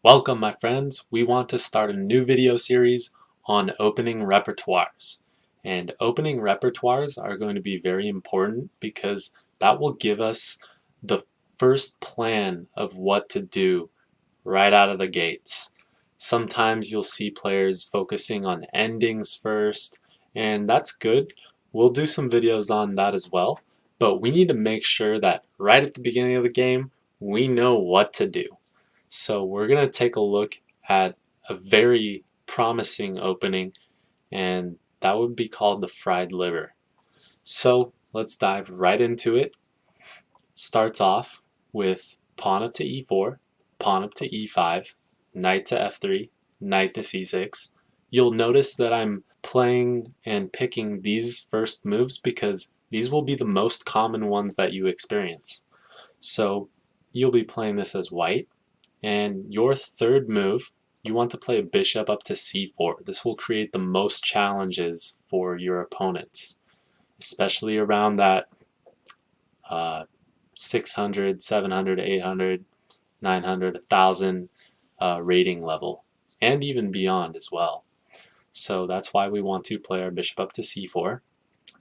Welcome, my friends. We want to start a new video series on opening repertoires. And opening repertoires are going to be very important because that will give us the first plan of what to do right out of the gates. Sometimes you'll see players focusing on endings first, and that's good. We'll do some videos on that as well, but we need to make sure that right at the beginning of the game, we know what to do. So we're going to take a look at a very promising opening, and that would be called the fried liver. So let's dive right into it. Starts off with pawn up to e4, pawn up to e5, knight to f3, knight to c6. You'll notice that I'm playing and picking these first moves because these will be the most common ones that you experience. So you'll be playing this as white. And your third move, you want to play a bishop up to c4. This will create the most challenges for your opponents, especially around that 600, 700, 800, 900, 1000 rating level, and even beyond as well. So that's why we want to play our bishop up to c4.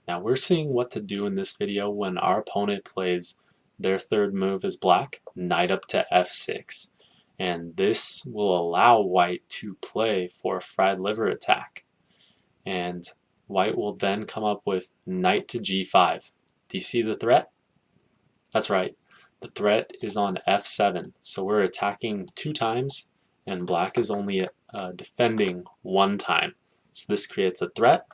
Now we're seeing what to do in this video when our opponent plays their third move as black, knight up to f6. And this will allow white to play for a fried liver attack. And white will then come up with knight to g5. Do you see the threat? That's right. The threat is on f7. So we're attacking 2 times, and black is only defending 1 time. So this creates a threat.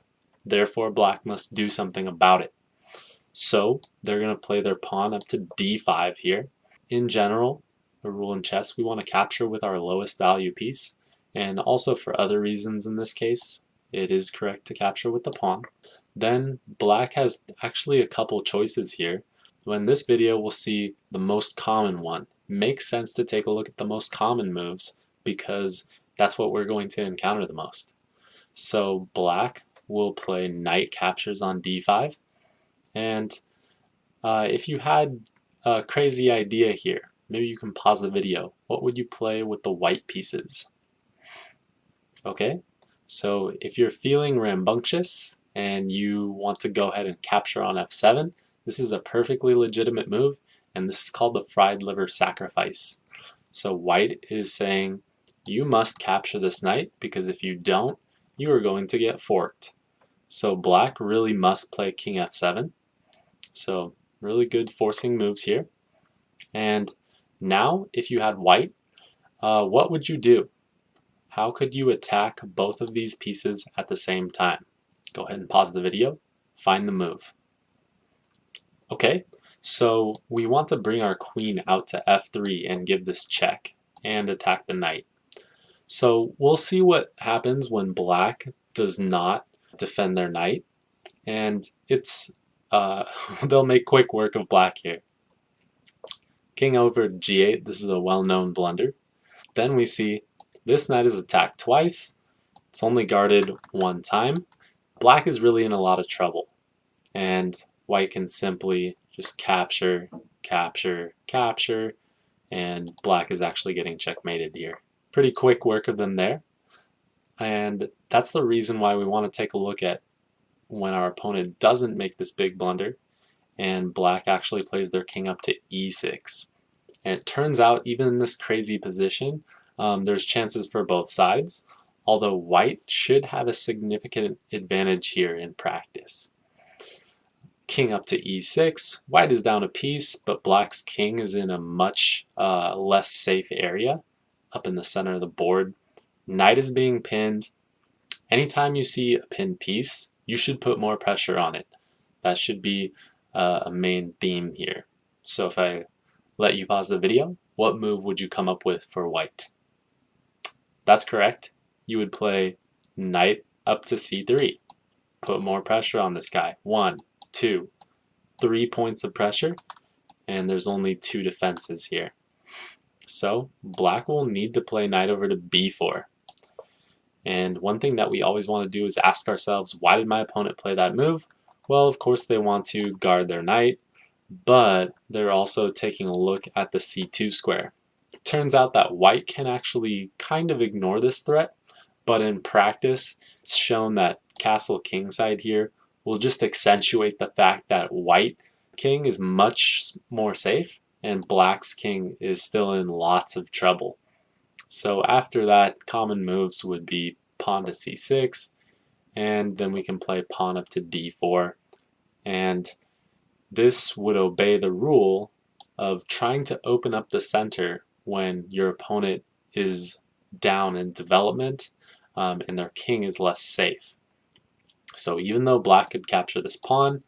Therefore, black must do something about it. So they're going to play their pawn up to d5 here. In general, the rule in chess, we want to capture with our lowest value piece, and also for other reasons in this case, it is correct to capture with the pawn. Then black has actually a couple choices here. In this video, we'll see the most common one. It makes sense to take a look at the most common moves because that's what we're going to encounter the most. So black will play knight captures on d5, and if you had a crazy idea here, maybe you can pause the video. What would you play with the white pieces? Okay, so if you're feeling rambunctious and you want to go ahead and capture on f7, this is a perfectly legitimate move, and this is called the fried liver sacrifice. So white is saying, you must capture this knight because if you don't, you are going to get forked. So black really must play king f7. So really good forcing moves here. And now, if you had white, what would you do? How could you attack both of these pieces at the same time? Go ahead and pause the video, find the move. Okay, so we want to bring our queen out to f3 and give this check and attack the knight. So we'll see what happens when black does not defend their knight, and it's they'll make quick work of black here. King over g8, this is a well-known blunder. Then we see this knight is attacked twice. It's only guarded 1 time. Black is really in a lot of trouble, and white can simply just capture, capture, capture, and black is actually getting checkmated here. Pretty quick work of them there, and that's the reason why we want to take a look at when our opponent doesn't make this big blunder and black actually plays their king up to e6. And it turns out, even in this crazy position, there's chances for both sides, although white should have a significant advantage here in practice. King up to e6, white is down a piece, but black's king is in a much less safe area, up in the center of the board. Knight is being pinned. Anytime you see a pinned piece, you should put more pressure on it. That should be a main theme here. So if I let you pause the video, what move would you come up with for white? That's correct. You would play knight up to c3. Put more pressure on this guy. 1, 2, 3 points of pressure, and there's only 2 defenses here. So black will need to play knight over to b4. And one thing that we always want to do is ask ourselves, why did my opponent play that move? Well, of course they want to guard their knight, but they're also taking a look at the c2 square. Turns out that white can actually kind of ignore this threat, but in practice, it's shown that castle kingside here will just accentuate the fact that white king is much more safe and black's king is still in lots of trouble. So after that, common moves would be pawn to c6, and then we can play pawn up to d4, and this would obey the rule of trying to open up the center when your opponent is down in development and their king is less safe. So even though black could capture this pawn,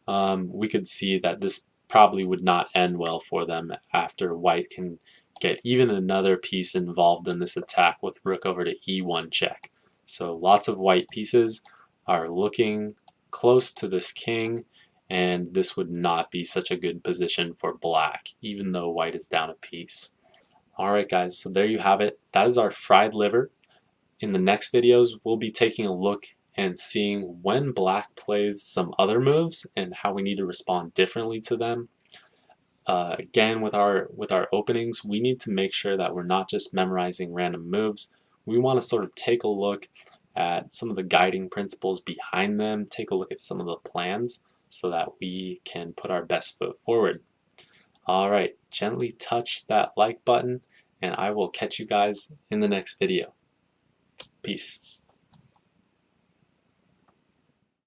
we could see that this probably would not end well for them after white can get even another piece involved in this attack with rook over to e1 check. So lots of white pieces are looking close to this king, and this would not be such a good position for black, even though white is down a piece. Alright guys, so there you have it. That is our fried liver. In the next videos, we'll be taking a look and seeing when black plays some other moves and how we need to respond differently to them. Again, with our openings, we need to make sure that we're not just memorizing random moves. We want to sort of take a look at some of the guiding principles behind them, take a look at some of the plans so that we can put our best foot forward. Alright, gently touch that like button and I will catch you guys in the next video. Peace.